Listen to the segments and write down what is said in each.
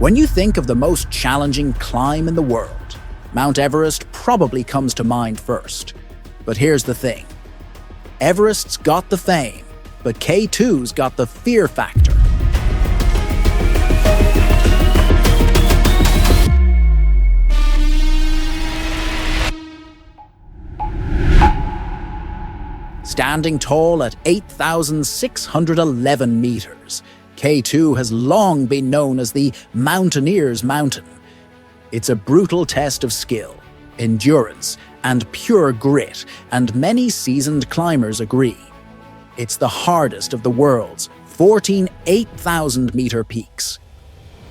When you think of the most challenging climb in the world, Mount Everest probably comes to mind first. But here's the thing. Everest's got the fame, but K2's got the fear factor. Standing tall at 8,611 meters, K2 has long been known as the Mountaineer's Mountain. It's a brutal test of skill, endurance, and pure grit, and many seasoned climbers agree. It's the hardest of the world's 14 8,000-meter peaks.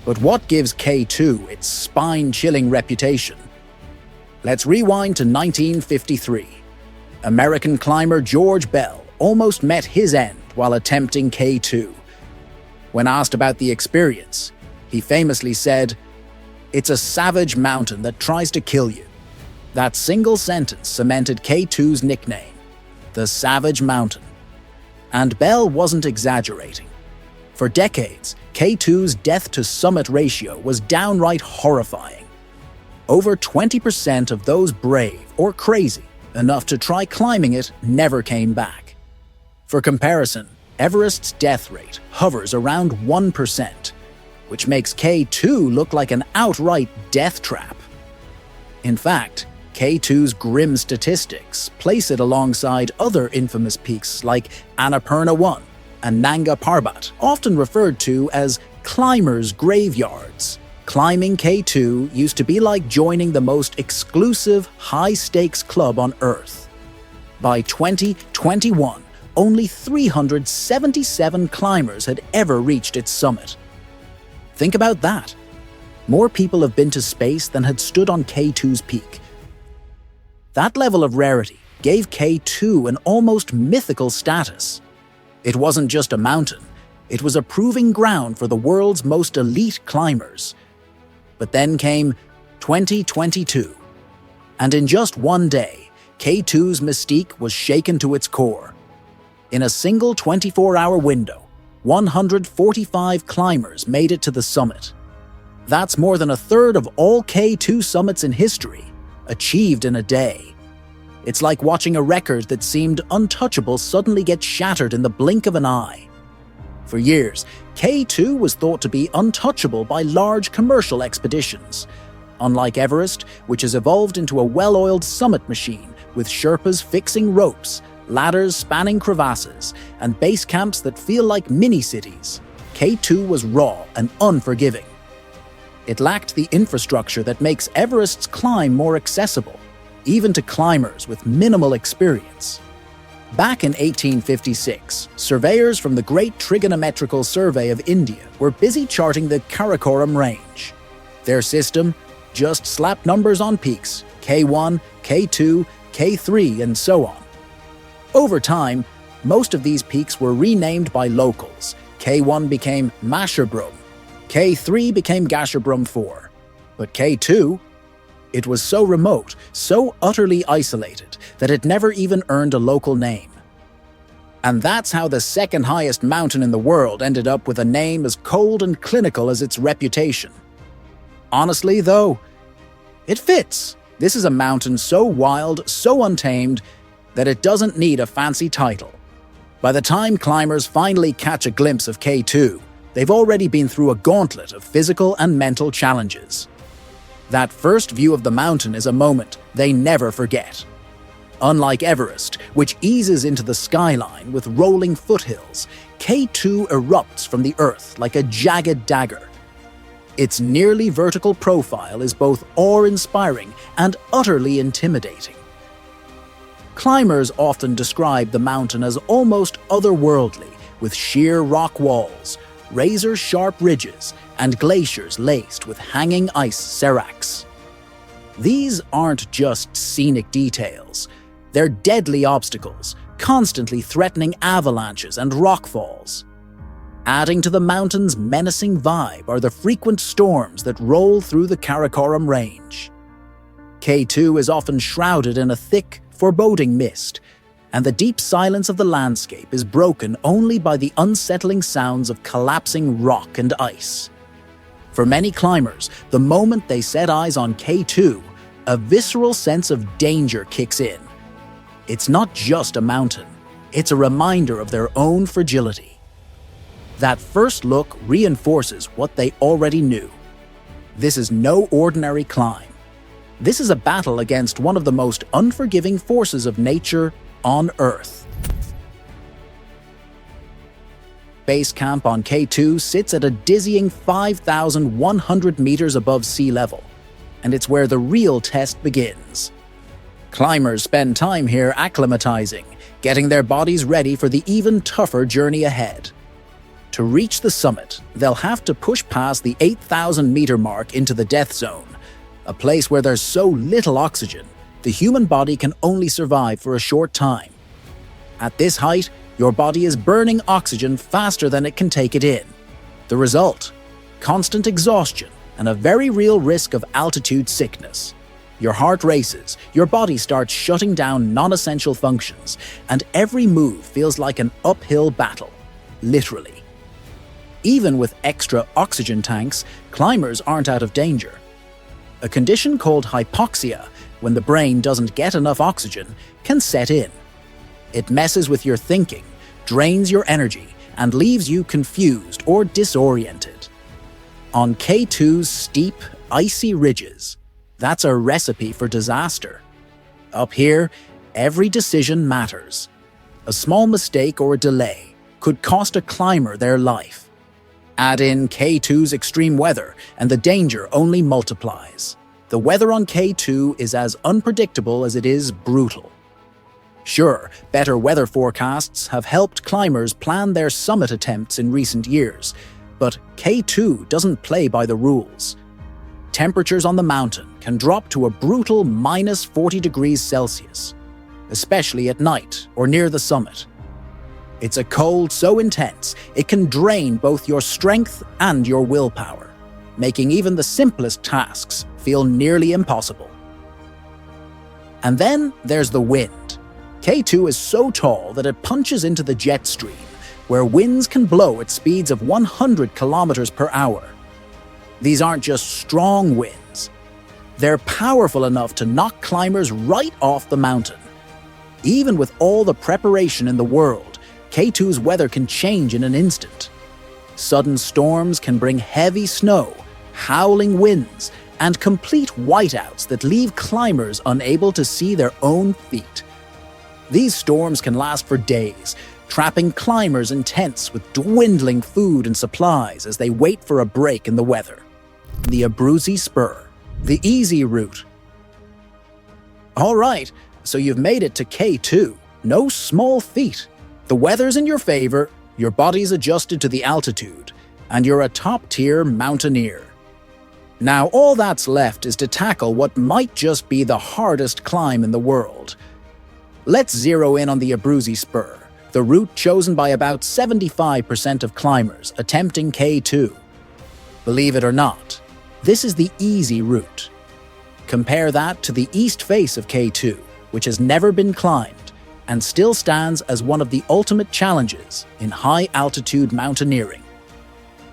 But what gives K2 its spine-chilling reputation? Let's rewind to 1953. American climber George Bell almost met his end while attempting K2. When asked about the experience, he famously said, "It's a savage mountain that tries to kill you." That single sentence cemented K2's nickname, the Savage Mountain. And Bell wasn't exaggerating. For decades, K2's death-to-summit ratio was downright horrifying. Over 20% of those brave or crazy enough to try climbing it never came back. For comparison, Everest's death rate hovers around 1%, which makes K2 look like an outright death trap. In fact, K2's grim statistics place it alongside other infamous peaks like Annapurna 1 and Nanga Parbat, often referred to as climbers' graveyards. Climbing K2 used to be like joining the most exclusive, high-stakes club on Earth. By 2021, only 377 climbers had ever reached its summit. Think about that. More people have been to space than had stood on K2's peak. That level of rarity gave K2 an almost mythical status. It wasn't just a mountain, it was a proving ground for the world's most elite climbers. But then came 2022. And in just one day, K2's mystique was shaken to its core. In a single 24-hour window, 145 climbers made it to the summit. That's more than a third of all K2 summits in history, achieved in a day. It's like watching a record that seemed untouchable suddenly get shattered in the blink of an eye. For years, K2 was thought to be untouchable by large commercial expeditions. Unlike Everest, which has evolved into a well-oiled summit machine with Sherpas fixing ropes, ladders spanning crevasses, and base camps that feel like mini-cities, K2 was raw and unforgiving. It lacked the infrastructure that makes Everest's climb more accessible, even to climbers with minimal experience. Back in 1856, surveyors from the Great Trigonometrical Survey of India were busy charting the Karakoram Range. Their system just slapped numbers on peaks, K1, K2, K3, and so on. Over time, most of these peaks were renamed by locals. K1 became Masherbrum, K3 became Gasherbrum 4. But K2? It was so remote, so utterly isolated, that it never even earned a local name. And that's how the second highest mountain in the world ended up with a name as cold and clinical as its reputation. Honestly, though, it fits. This is a mountain so wild, so untamed, that it doesn't need a fancy title. By the time climbers finally catch a glimpse of K2, they've already been through a gauntlet of physical and mental challenges. That first view of the mountain is a moment they never forget. Unlike Everest, which eases into the skyline with rolling foothills, K2 erupts from the earth like a jagged dagger. Its nearly vertical profile is both awe-inspiring and utterly intimidating. Climbers often describe the mountain as almost otherworldly, with sheer rock walls, razor-sharp ridges, and glaciers laced with hanging ice seracs. These aren't just scenic details. They're deadly obstacles, constantly threatening avalanches and rockfalls. Adding to the mountain's menacing vibe are the frequent storms that roll through the Karakoram Range. K2 is often shrouded in a thick, foreboding mist, and the deep silence of the landscape is broken only by the unsettling sounds of collapsing rock and ice. For many climbers, the moment they set eyes on K2, a visceral sense of danger kicks in. It's not just a mountain, it's a reminder of their own fragility. That first look reinforces what they already knew. This is no ordinary climb. This is a battle against one of the most unforgiving forces of nature on Earth. Base camp on K2 sits at a dizzying 5,100 meters above sea level, and it's where the real test begins. Climbers spend time here acclimatizing, getting their bodies ready for the even tougher journey ahead. To reach the summit, they'll have to push past the 8,000-meter mark into the death zone, a place where there's so little oxygen, the human body can only survive for a short time. At this height, your body is burning oxygen faster than it can take it in. The result? Constant exhaustion and a very real risk of altitude sickness. Your heart races, your body starts shutting down non-essential functions, and every move feels like an uphill battle, literally. Even with extra oxygen tanks, climbers aren't out of danger. A condition called hypoxia, when the brain doesn't get enough oxygen, can set in. It messes with your thinking, drains your energy, and leaves you confused or disoriented. On K2's steep, icy ridges, that's a recipe for disaster. Up here, every decision matters. A small mistake or a delay could cost a climber their life. Add in K2's extreme weather, and the danger only multiplies. The weather on K2 is as unpredictable as it is brutal. Sure, better weather forecasts have helped climbers plan their summit attempts in recent years, but K2 doesn't play by the rules. Temperatures on the mountain can drop to a brutal minus 40 degrees Celsius, especially at night or near the summit. It's a cold so intense it can drain both your strength and your willpower, making even the simplest tasks feel nearly impossible. And then there's the wind. K2 is so tall that it punches into the jet stream, where winds can blow at speeds of 100 kilometers per hour. These aren't just strong winds. They're powerful enough to knock climbers right off the mountain. Even with all the preparation in the world, K2's weather can change in an instant. Sudden storms can bring heavy snow, howling winds, and complete whiteouts that leave climbers unable to see their own feet. These storms can last for days, trapping climbers in tents with dwindling food and supplies as they wait for a break in the weather. The Abruzzi Spur, the easy route. All right, so you've made it to K2. No small feat. The weather's in your favor, your body's adjusted to the altitude, and you're a top-tier mountaineer. Now all that's left is to tackle what might just be the hardest climb in the world. Let's zero in on the Abruzzi Spur, the route chosen by about 75% of climbers attempting K2. Believe it or not, this is the easy route. Compare that to the east face of K2, which has never been climbed, and still stands as one of the ultimate challenges in high-altitude mountaineering.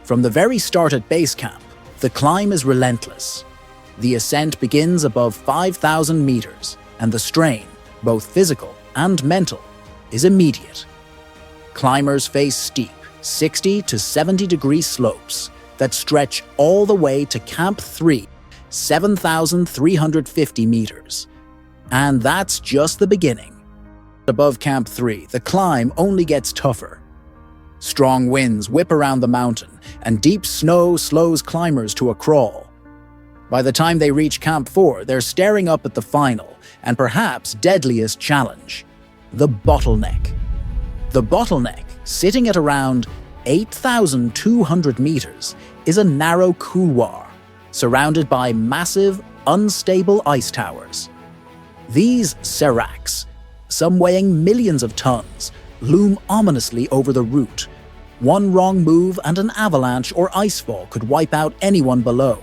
From the very start at base camp, the climb is relentless. The ascent begins above 5,000 meters, and the strain, both physical and mental, is immediate. Climbers face steep, 60 to 70 degree slopes that stretch all the way to Camp 3, 7,350 meters. And that's just the beginning. Above Camp 3, the climb only gets tougher. Strong winds whip around the mountain, and deep snow slows climbers to a crawl. By the time they reach Camp 4, they're staring up at the final, and perhaps deadliest challenge, the bottleneck. The bottleneck, sitting at around 8,200 meters, is a narrow couloir, surrounded by massive, unstable ice towers. These seracs, some weighing millions of tons, loom ominously over the route. One wrong move and an avalanche or icefall could wipe out anyone below.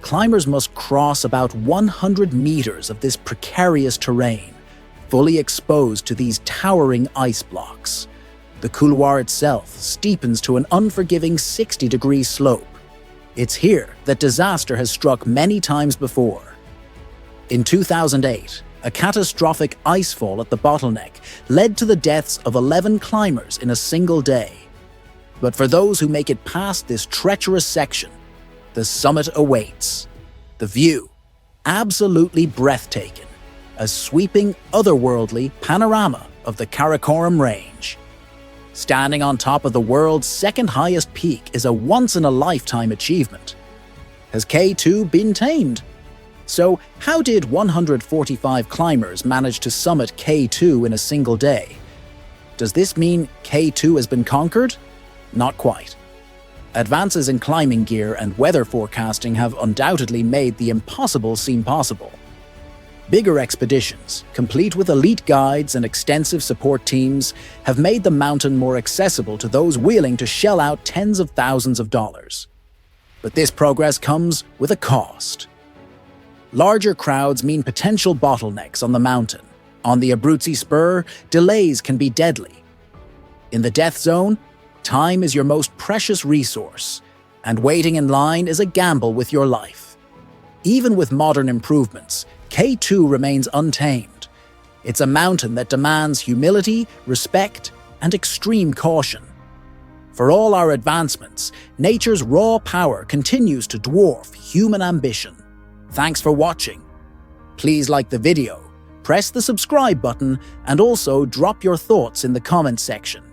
Climbers must cross about 100 meters of this precarious terrain, fully exposed to these towering ice blocks. The couloir itself steepens to an unforgiving 60-degree slope. It's here that disaster has struck many times before. In 2008, a catastrophic icefall at the bottleneck led to the deaths of 11 climbers in a single day. But for those who make it past this treacherous section, the summit awaits. The view, absolutely breathtaking, a sweeping, otherworldly panorama of the Karakoram Range. Standing on top of the world's second highest peak is a once-in-a-lifetime achievement. Has K2 been tamed? So, how did 145 climbers manage to summit K2 in a single day? Does this mean K2 has been conquered? Not quite. Advances in climbing gear and weather forecasting have undoubtedly made the impossible seem possible. Bigger expeditions, complete with elite guides and extensive support teams, have made the mountain more accessible to those willing to shell out tens of thousands of dollars. But this progress comes with a cost. Larger crowds mean potential bottlenecks on the mountain. On the Abruzzi Spur, delays can be deadly. In the death zone, time is your most precious resource, and waiting in line is a gamble with your life. Even with modern improvements, K2 remains untamed. It's a mountain that demands humility, respect, and extreme caution. For all our advancements, nature's raw power continues to dwarf human ambition. Thanks for watching. Please like the video, press the subscribe button, and also drop your thoughts in the comment section.